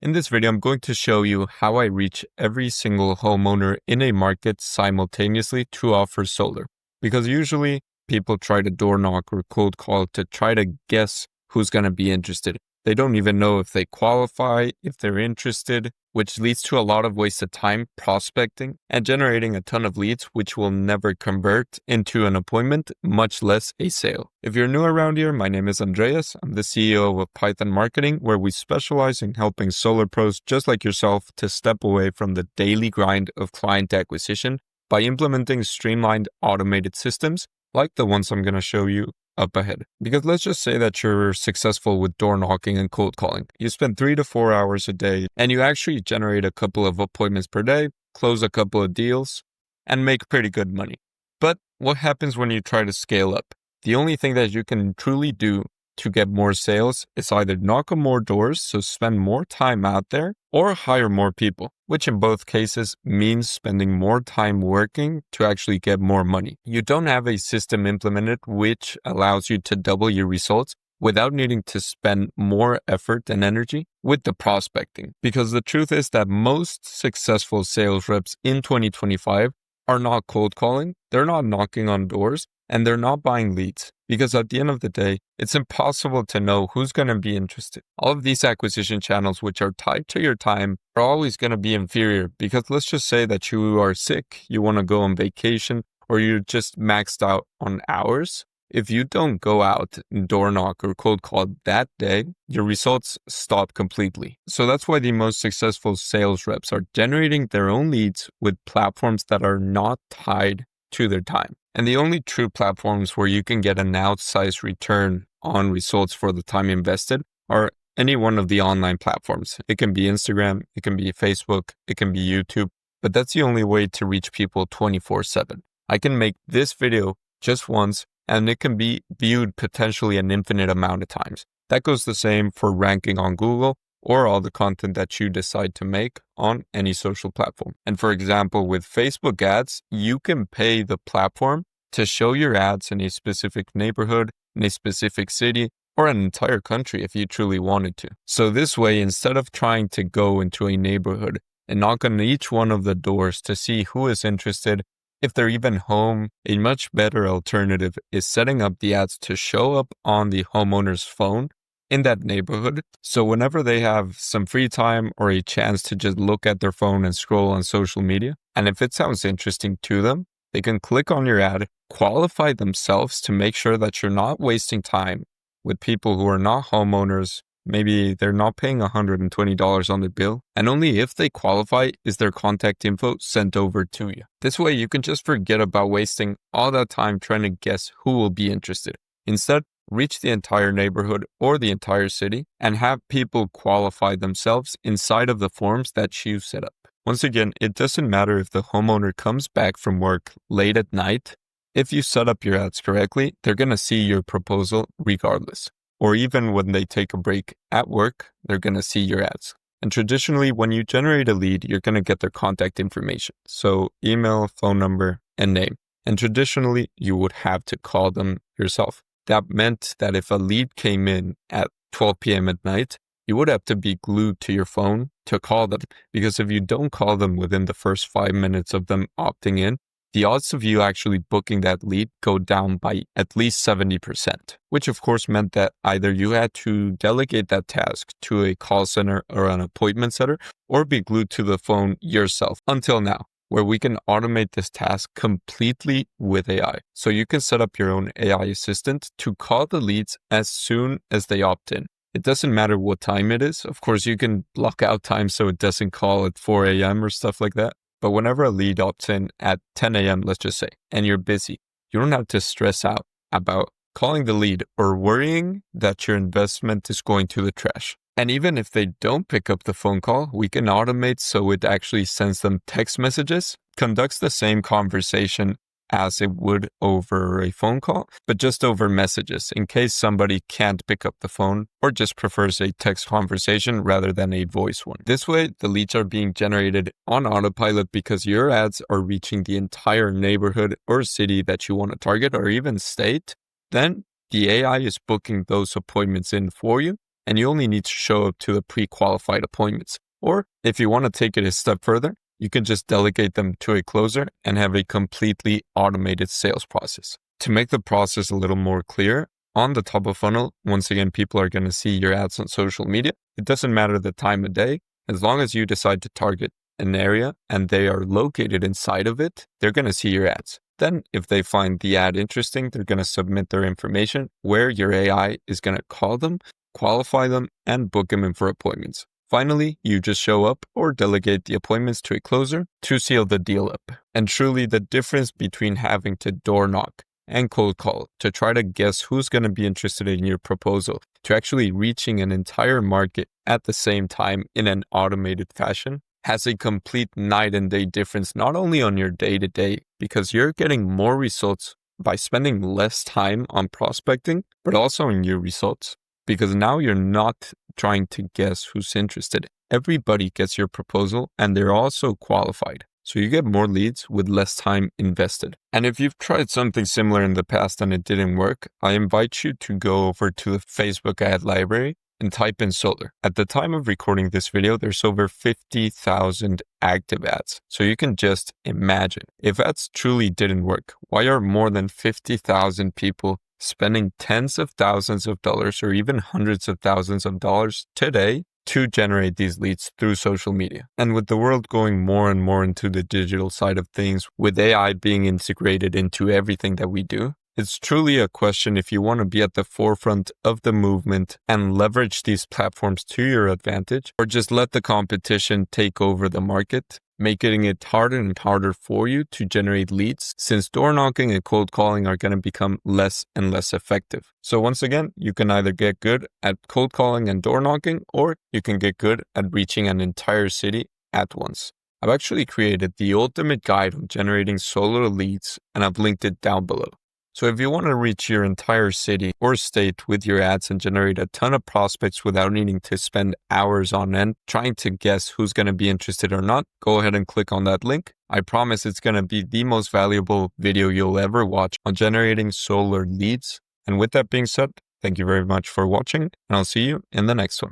In this video, I'm going to show you how I reach every single homeowner in a market simultaneously to offer solar. Because usually people try to door knock or cold call to try to guess who's going to be interested. They don't even know if they qualify, if they're interested, which leads to a lot of wasted time prospecting and generating a ton of leads, which will never convert into an appointment, much less a sale. If you're new around here, my name is Andreas. I'm the CEO of Python Marketing, where we specialize in helping solar pros just like yourself to step away from the daily grind of client acquisition by implementing streamlined automated systems like the ones I'm going to show you up ahead. Because let's just say that you're successful with door knocking and cold calling. You spend 3 to 4 hours a day and you actually generate a couple of appointments per day, close a couple of deals, and make pretty good money. But what happens when you try to scale up? The only thing that you can truly do to get more sales is either knock on more doors, so spend more time out there, or hire more people, which in both cases means spending more time working to actually get more money. You don't have a system implemented which allows you to double your results without needing to spend more effort and energy with the prospecting. Because the truth is that most successful sales reps in 2025 are not cold calling, they're not knocking on doors, and they're not buying leads. Because at the end of the day, it's impossible to know who's going to be interested. All of these acquisition channels, which are tied to your time, are always going to be inferior. Because let's just say that you are sick, you want to go on vacation, or you're just maxed out on hours. If you don't go out and door knock or cold call that day, your results stop completely. So that's why the most successful sales reps are generating their own leads with platforms that are not tied to their time. And the only true platforms where you can get an outsized return on results for the time invested are any one of the online platforms. It can be Instagram, it can be Facebook, it can be YouTube, but that's the only way to reach people 24/7. I can make this video just once and it can be viewed potentially an infinite amount of times. That goes the same for ranking on Google or all the content that you decide to make on any social platform. And for example, with Facebook ads, you can pay the platform to show your ads in a specific neighborhood, in a specific city, or an entire country if you truly wanted to. So this way, instead of trying to go into a neighborhood and knock on each one of the doors to see who is interested, if they're even home, a much better alternative is setting up the ads to show up on the homeowner's phone in that neighborhood. So whenever they have some free time or a chance to just look at their phone and scroll on social media, and if it sounds interesting to them, they can click on your ad, qualify themselves to make sure that you're not wasting time with people who are not homeowners. Maybe they're not paying $120 on the bill, and only if they qualify is their contact info sent over to you. This way you can just forget about wasting all that time trying to guess who will be interested. Instead, reach the entire neighborhood or the entire city and have people qualify themselves inside of the forms that you set up. Once again, it doesn't matter if the homeowner comes back from work late at night. If you set up your ads correctly, they're going to see your proposal regardless. Or even when they take a break at work, they're going to see your ads. And traditionally, when you generate a lead, you're going to get their contact information. So email, phone number, and name. And traditionally, you would have to call them yourself. That meant that if a lead came in at 12 p.m. at night, you would have to be glued to your phone to call them. Because if you don't call them within the first 5 minutes of them opting in, the odds of you actually booking that lead go down by at least 70%, which of course meant that either you had to delegate that task to a call center or an appointment setter, or be glued to the phone yourself until now, where we can automate this task completely with AI. So you can set up your own AI assistant to call the leads as soon as they opt in. It doesn't matter what time it is. Of course, you can block out time so it doesn't call at 4 a.m. or stuff like that. But whenever a lead opts in at 10 a.m., let's just say, and you're busy, you don't have to stress out about calling the lead or worrying that your investment is going to the trash. And even if they don't pick up the phone call, we can automate so it actually sends them text messages, conducts the same conversation as it would over a phone call, but just over messages in case somebody can't pick up the phone or just prefers a text conversation rather than a voice one. This way, the leads are being generated on autopilot because your ads are reaching the entire neighborhood or city that you want to target, or even state. Then the AI is booking those appointments in for you and you only need to show up to the pre-qualified appointments. Or if you want to take it a step further, you can just delegate them to a closer and have a completely automated sales process. To make the process a little more clear, on the top of funnel, once again, people are going to see your ads on social media. It doesn't matter the time of day. As long as you decide to target an area and they are located inside of it, they're going to see your ads. Then if they find the ad interesting, they're going to submit their information where your AI is going to call them, qualify them, and book them in for appointments. Finally, you just show up or delegate the appointments to a closer to seal the deal up. And truly, the difference between having to door knock and cold call to try to guess who's going to be interested in your proposal to actually reaching an entire market at the same time in an automated fashion has a complete night and day difference, not only on your day-to-day, because you're getting more results by spending less time on prospecting, but also in your results. Because now you're not trying to guess who's interested. Everybody gets your proposal and they're also qualified. So you get more leads with less time invested. And if you've tried something similar in the past and it didn't work, I invite you to go over to the Facebook ad library and type in solar. At the time of recording this video, there's over 50,000 active ads. So you can just imagine, if ads truly didn't work, why are more than 50,000 people spending tens of thousands of dollars or even hundreds of thousands of dollars today to generate these leads through social media? And with the world going more and more into the digital side of things, with AI being integrated into everything that we do, it's truly a question if you want to be at the forefront of the movement and leverage these platforms to your advantage, or just let the competition take over the market, making it harder and harder for you to generate leads, since door knocking and cold calling are going to become less and less effective. So once again, you can either get good at cold calling and door knocking, or you can get good at reaching an entire city at once. I've actually created the ultimate guide on generating solar leads, and I've linked it down below. So if you want to reach your entire city or state with your ads and generate a ton of prospects without needing to spend hours on end trying to guess who's going to be interested or not, go ahead and click on that link. I promise it's going to be the most valuable video you'll ever watch on generating solar leads. And with that being said, thank you very much for watching, and I'll see you in the next one.